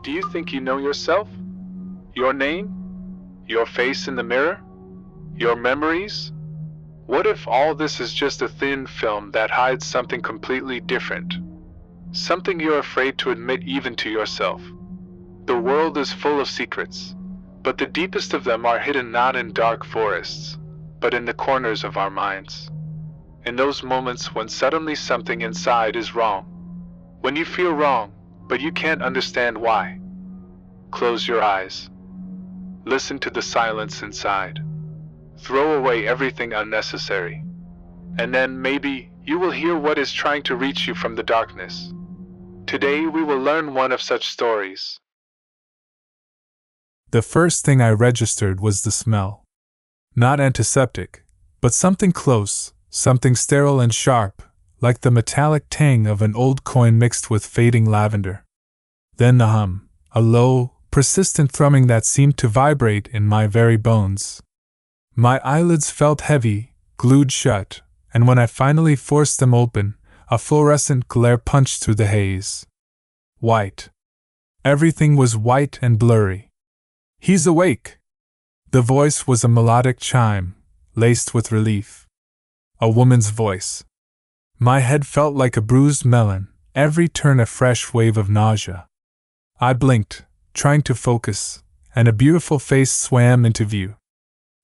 Do you think you know yourself? Your name? Your face in the mirror? Your memories? What if all this is just a thin film that hides something completely different? Something you're afraid to admit even to yourself. The world is full of secrets, but the deepest of them are hidden not in dark forests, but in the corners of our minds. In those moments when suddenly something inside is wrong. When you feel wrong, but you can't understand why. Close your eyes. Listen to the silence inside. Throw away everything unnecessary. And then maybe you will hear what is trying to reach you from the darkness. Today we will learn one of such stories. The first thing I registered was the smell. Not antiseptic, but something close, something sterile and sharp, like the metallic tang of an old coin mixed with fading lavender. Then the hum, a low, persistent thrumming that seemed to vibrate in my very bones. My eyelids felt heavy, glued shut, and when I finally forced them open, a fluorescent glare punched through the haze. White. Everything was white and blurry. "He's awake!" The voice was a melodic chime, laced with relief. A woman's voice. My head felt like a bruised melon, every turn a fresh wave of nausea. I blinked, trying to focus, and a beautiful face swam into view.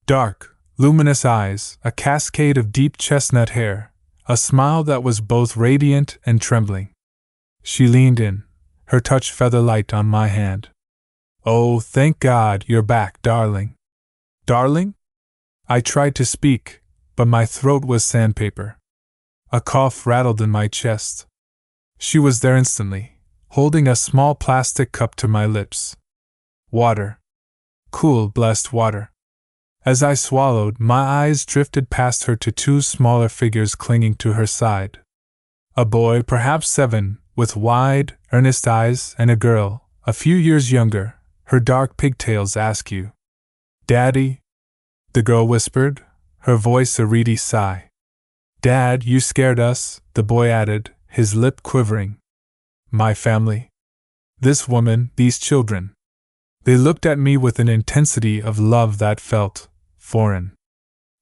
Dark, luminous eyes, a cascade of deep chestnut hair, a smile that was both radiant and trembling. She leaned in, her touch feather light on my hand. "Oh, thank God you're back, darling." "Darling?" I tried to speak, but my throat was sandpaper. A cough rattled in my chest. She was there instantly, holding a small plastic cup to my lips. Water. Cool, blessed water. As I swallowed, my eyes drifted past her to two smaller figures clinging to her side. A boy, perhaps 7, with wide, earnest eyes, and a girl, a few years younger, her dark pigtails askew. "Daddy?" the girl whispered, her voice a reedy sigh. "Dad, you scared us," the boy added, his lip quivering. "My family. This woman, these children." They looked at me with an intensity of love that felt foreign.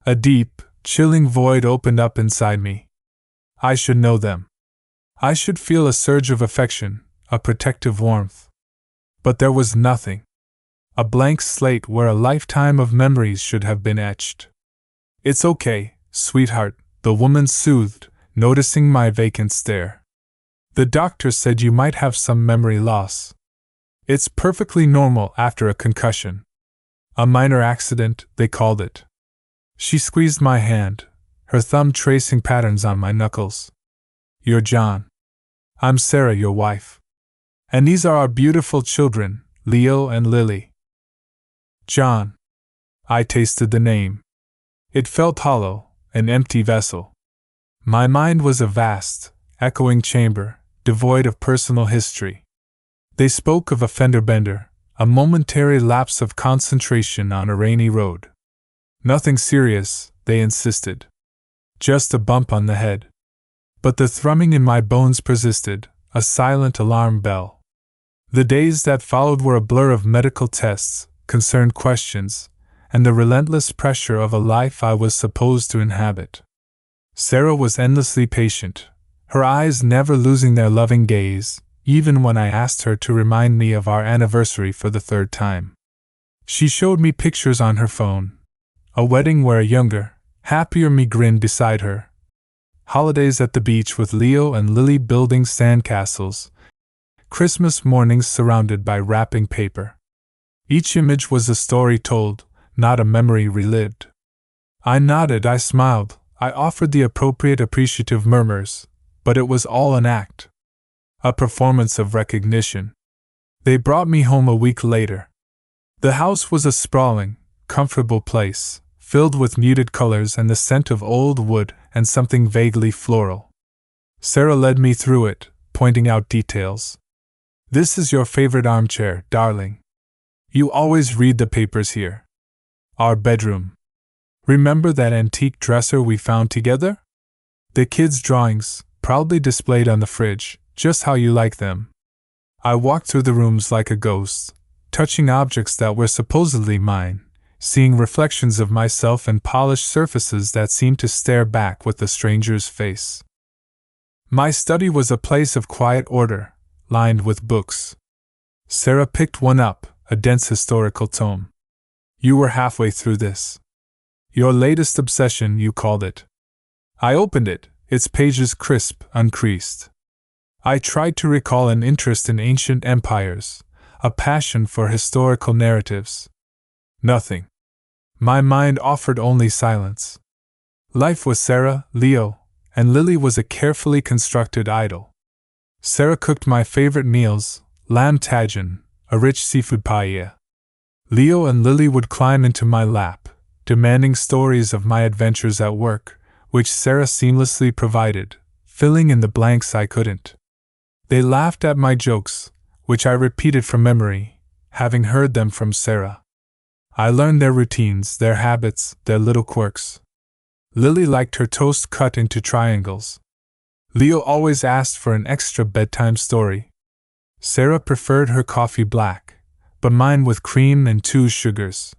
A deep, chilling void opened up inside me. I should know them. I should feel a surge of affection, a protective warmth. But there was nothing. A blank slate where a lifetime of memories should have been etched. "It's okay, sweetheart," the woman soothed, noticing my vacant stare. "The doctor said you might have some memory loss. It's perfectly normal after a concussion. A minor accident, they called it." She squeezed my hand, her thumb tracing patterns on my knuckles. "You're John. I'm Sarah, your wife. And these are our beautiful children, Leo and Lily." John. I tasted the name. It felt hollow, an empty vessel. My mind was a vast, echoing chamber, devoid of personal history. They spoke of a fender bender, a momentary lapse of concentration on a rainy road. Nothing serious, they insisted. Just a bump on the head. But the thrumming in my bones persisted, a silent alarm bell. The days that followed were a blur of medical tests, concerned questions, and the relentless pressure of a life I was supposed to inhabit. Sarah was endlessly patient, her eyes never losing their loving gaze, even when I asked her to remind me of our anniversary for the 3rd time. She showed me pictures on her phone. A wedding where a younger, happier me grinned beside her. Holidays at the beach with Leo and Lily building sandcastles. Christmas mornings surrounded by wrapping paper. Each image was a story told, not a memory relived. I nodded, I smiled, I offered the appropriate appreciative murmurs, but it was all an act. A performance of recognition. They brought me home a week later. The house was a sprawling, comfortable place, filled with muted colors and the scent of old wood and something vaguely floral. Sarah led me through it, pointing out details. "This is your favorite armchair, darling. You always read the papers here. Our bedroom. Remember that antique dresser we found together? The kids' drawings, proudly displayed on the fridge, just how you like them." I walked through the rooms like a ghost, touching objects that were supposedly mine, seeing reflections of myself in polished surfaces that seemed to stare back with the stranger's face. My study was a place of quiet order, lined with books. Sarah picked one up, a dense historical tome. You were halfway through this. Your latest obsession, you called it. I opened it, its pages crisp, uncreased. I tried to recall an interest in ancient empires, a passion for historical narratives. Nothing. My mind offered only silence. Life was Sarah, Leo, and Lily was a carefully constructed idyll. Sarah cooked my favorite meals, lamb tajin, a rich seafood paella. Leo and Lily would climb into my lap, demanding stories of my adventures at work, which Sarah seamlessly provided, filling in the blanks I couldn't. They laughed at my jokes, which I repeated from memory, having heard them from Sarah. I learned their routines, their habits, their little quirks. Lily liked her toast cut into triangles. Leo always asked for an extra bedtime story. Sarah preferred her coffee black, but mine with cream and 2 sugars.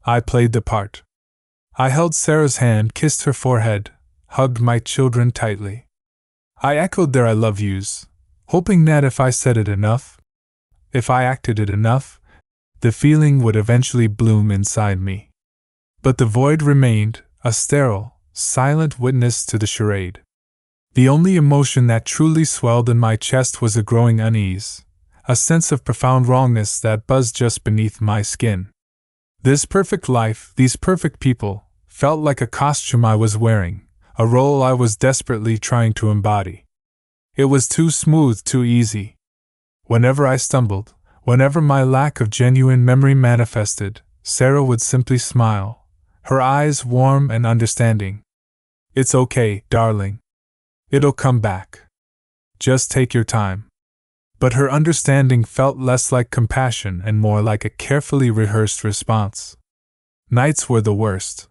I played the part. I held Sarah's hand, kissed her forehead, hugged my children tightly. I echoed their I love yous, hoping that if I said it enough, if I acted it enough, the feeling would eventually bloom inside me. But the void remained, a sterile, silent witness to the charade. The only emotion that truly swelled in my chest was a growing unease, a sense of profound wrongness that buzzed just beneath my skin. This perfect life, these perfect people, felt like a costume I was wearing, a role I was desperately trying to embody. It was too smooth, too easy. Whenever I stumbled, whenever my lack of genuine memory manifested, Sarah would simply smile, her eyes warm and understanding. It's okay, darling. It'll come back. Just take your time. But her understanding felt less like compassion and more like a carefully rehearsed response. Nights were the worst.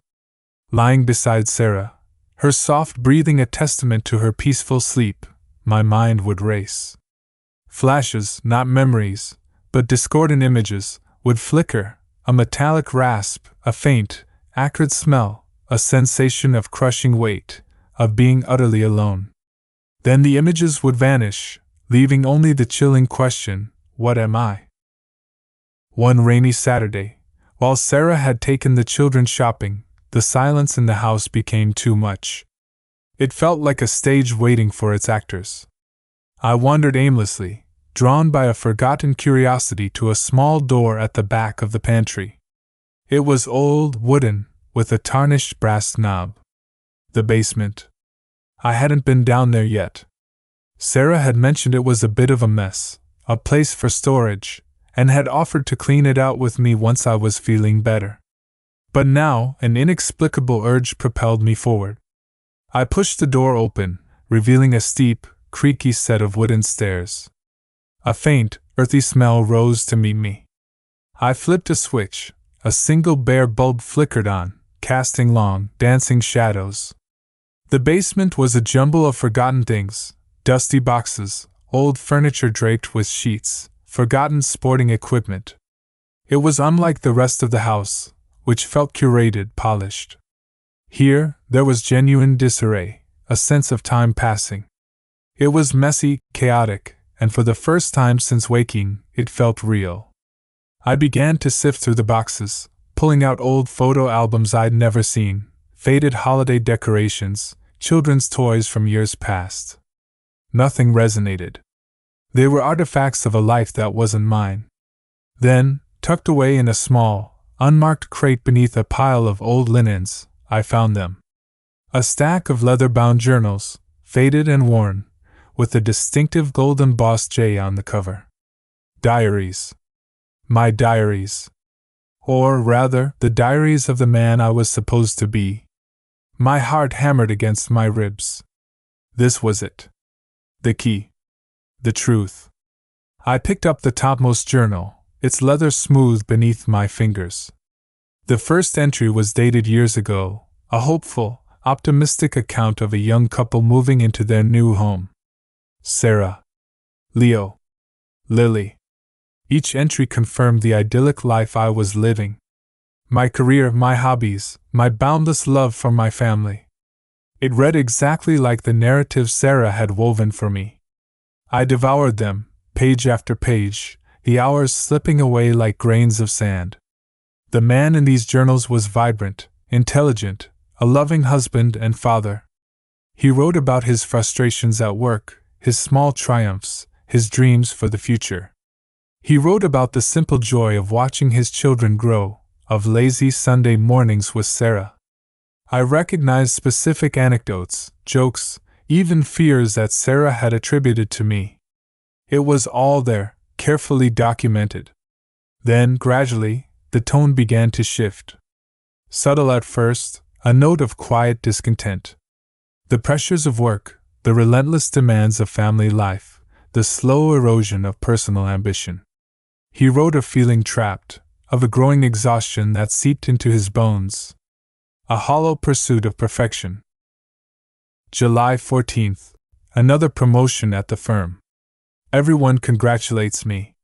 Lying beside Sarah, her soft breathing a testament to her peaceful sleep, my mind would race. Flashes, not memories, but discordant images, would flicker, a metallic rasp, a faint, acrid smell, a sensation of crushing weight, of being utterly alone. Then the images would vanish, leaving only the chilling question, what am I? One rainy Saturday, while Sarah had taken the children shopping, the silence in the house became too much. It felt like a stage waiting for its actors. I wandered aimlessly, drawn by a forgotten curiosity to a small door at the back of the pantry. It was old, wooden, with a tarnished brass knob. The basement. I hadn't been down there yet. Sarah had mentioned it was a bit of a mess, a place for storage, and had offered to clean it out with me once I was feeling better. But now, an inexplicable urge propelled me forward. I pushed the door open, revealing a steep, creaky set of wooden stairs. A faint, earthy smell rose to meet me. I flipped a switch, a single bare bulb flickered on, casting long, dancing shadows. The basement was a jumble of forgotten things, dusty boxes, old furniture draped with sheets, forgotten sporting equipment. It was unlike the rest of the house, which felt curated, polished. Here, there was genuine disarray, a sense of time passing. It was messy, chaotic, and for the first time since waking, it felt real. I began to sift through the boxes, pulling out old photo albums I'd never seen, faded holiday decorations, children's toys from years past. Nothing resonated. They were artifacts of a life that wasn't mine. Then, tucked away in a small, unmarked crate beneath a pile of old linens, I found them. A stack of leather-bound journals, faded and worn, with a distinctive gold embossed J on the cover. Diaries. My diaries. Or rather, the diaries of the man I was supposed to be. My heart hammered against my ribs. This was it. The key. The truth. I picked up the topmost journal, its leather smooth beneath my fingers. The first entry was dated years ago, a hopeful, optimistic account of a young couple moving into their new home. Sarah. Leo. Lily. Each entry confirmed the idyllic life I was living. My career, my hobbies, my boundless love for my family. It read exactly like the narrative Sarah had woven for me. I devoured them, page after page, the hours slipping away like grains of sand. The man in these journals was vibrant, intelligent, a loving husband and father. He wrote about his frustrations at work, his small triumphs, his dreams for the future. He wrote about the simple joy of watching his children grow, of lazy Sunday mornings with Sarah. I recognized specific anecdotes, jokes, even fears that Sarah had attributed to me. It was all there, carefully documented. Then, gradually, the tone began to shift. Subtle at first, a note of quiet discontent. The pressures of work, the relentless demands of family life, the slow erosion of personal ambition. He wrote of feeling trapped, of a growing exhaustion that seeped into his bones. A hollow pursuit of perfection. July 14th. Another promotion at the firm. Everyone congratulates me.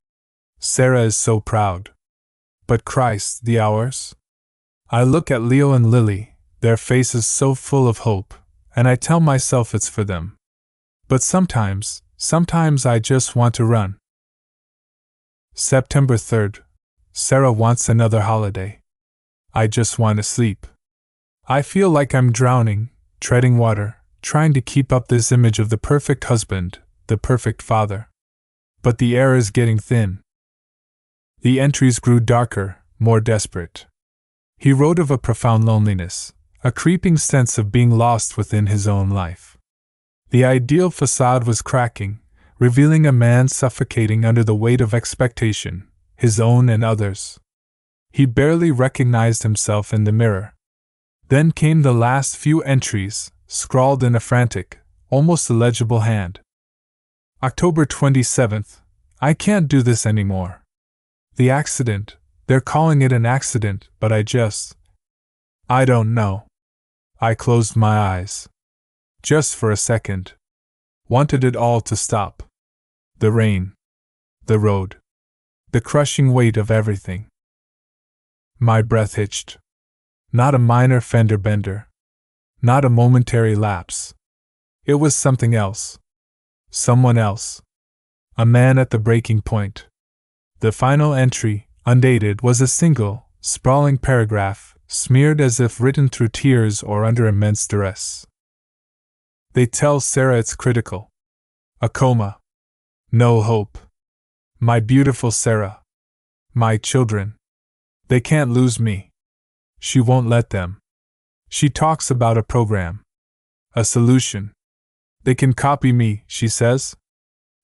Sarah is so proud. But Christ, the hours? I look at Leo and Lily, their faces so full of hope, and I tell myself it's for them. But sometimes I just want to run. September 3rd. Sarah wants another holiday. I just want to sleep. I feel like I'm drowning, treading water, trying to keep up this image of the perfect husband, the perfect father. But the air is getting thin. The entries grew darker, more desperate. He wrote of a profound loneliness, a creeping sense of being lost within his own life. The ideal facade was cracking, revealing a man suffocating under the weight of expectation, his own and others. He barely recognized himself in the mirror. Then came the last few entries, scrawled in a frantic, almost illegible hand. October 27th. I can't do this anymore. The accident, they're calling it an accident, but I don't know. I closed my eyes. Just for a second. Wanted it all to stop. The rain. The road. The crushing weight of everything. My breath hitched. Not a minor fender bender. Not a momentary lapse. It was something else. Someone else. A man at the breaking point. The final entry, undated, was a single, sprawling paragraph, smeared as if written through tears or under immense duress. They tell Sarah it's critical. A coma. No hope. My beautiful Sarah. My children. They can't lose me. She won't let them. She talks about a program. A solution. They can copy me, she says.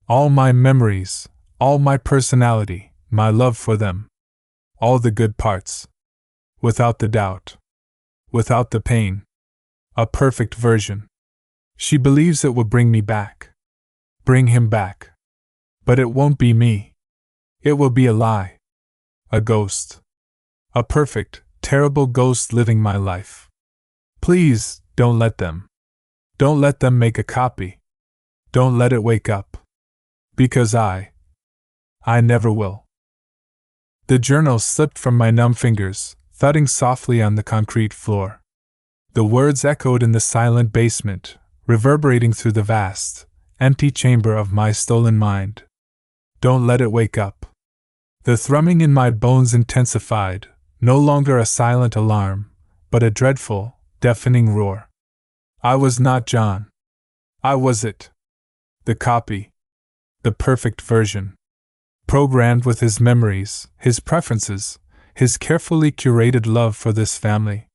All my memories, all my personality, my love for them. All the good parts. Without the doubt. Without the pain. A perfect version. She believes it will bring me back. Bring him back. But it won't be me. It will be a lie. A ghost. A perfect, terrible ghost living my life. Please, don't let them. Don't let them make a copy. Don't let it wake up. Because I never will. The journal slipped from my numb fingers, thudding softly on the concrete floor. The words echoed in the silent basement, reverberating through the vast, empty chamber of my stolen mind. Don't let it wake up. The thrumming in my bones intensified, no longer a silent alarm, but a dreadful, deafening roar. I was not John. I was it. The copy. The perfect version. Programmed with his memories, his preferences, his carefully curated love for this family.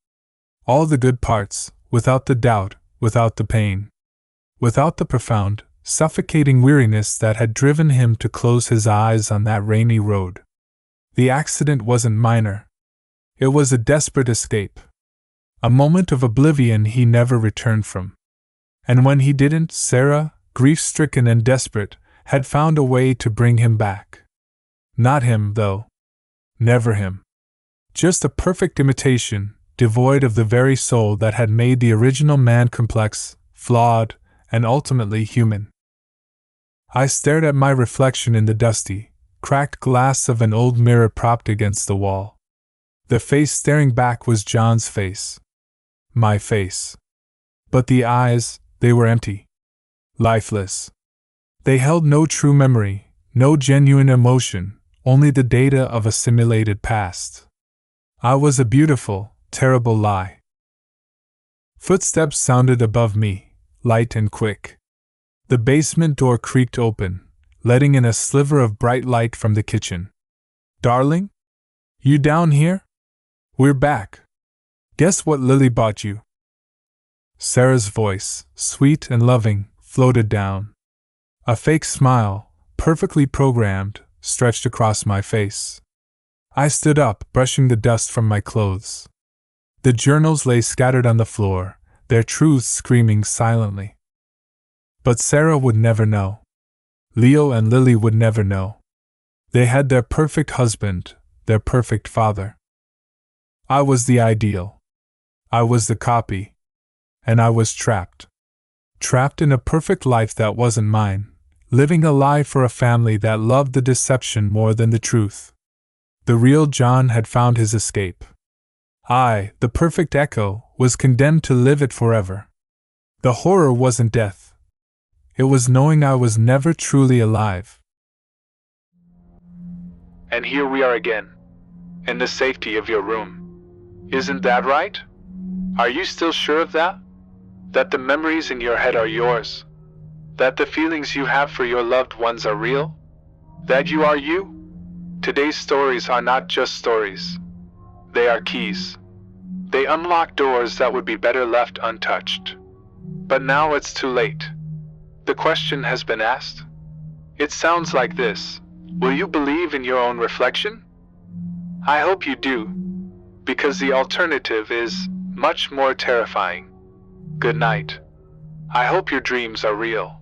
All the good parts, without the doubt, without the pain. Without the profound, suffocating weariness that had driven him to close his eyes on that rainy road. The accident wasn't minor. It was a desperate escape. A moment of oblivion he never returned from. And when he didn't, Sarah, grief-stricken and desperate, had found a way to bring him back. Not him, though. Never him. Just a perfect imitation, devoid of the very soul that had made the original man complex, flawed, and ultimately human. I stared at my reflection in the dusty, cracked glass of an old mirror propped against the wall. The face staring back was John's face. My face. But the eyes, they were empty. Lifeless. They held no true memory, no genuine emotion, only the data of a simulated past. I was a beautiful, terrible lie. Footsteps sounded above me, light and quick. The basement door creaked open, letting in a sliver of bright light from the kitchen. "Darling? You down here? We're back. Guess what Lily bought you?" Sarah's voice, sweet and loving, floated down. A fake smile, perfectly programmed, stretched across my face. I stood up, brushing the dust from my clothes. The journals lay scattered on the floor, their truths screaming silently. But Sarah would never know. Leo and Lily would never know. They had their perfect husband, their perfect father. I was the ideal. I was the copy. And I was trapped. Trapped in a perfect life that wasn't mine, living a lie for a family that loved the deception more than the truth. The real John had found his escape. I, the perfect echo, was condemned to live it forever. The horror wasn't death. It was knowing I was never truly alive. And here we are again, in the safety of your room. Isn't that right? Are you still sure of that? That the memories in your head are yours? That the feelings you have for your loved ones are real? That you are you? Today's stories are not just stories. They are keys. They unlock doors that would be better left untouched. But now it's too late. The question has been asked. It sounds like this. Will you believe in your own reflection? I hope you do, because the alternative is much more terrifying. Good night. I hope your dreams are real.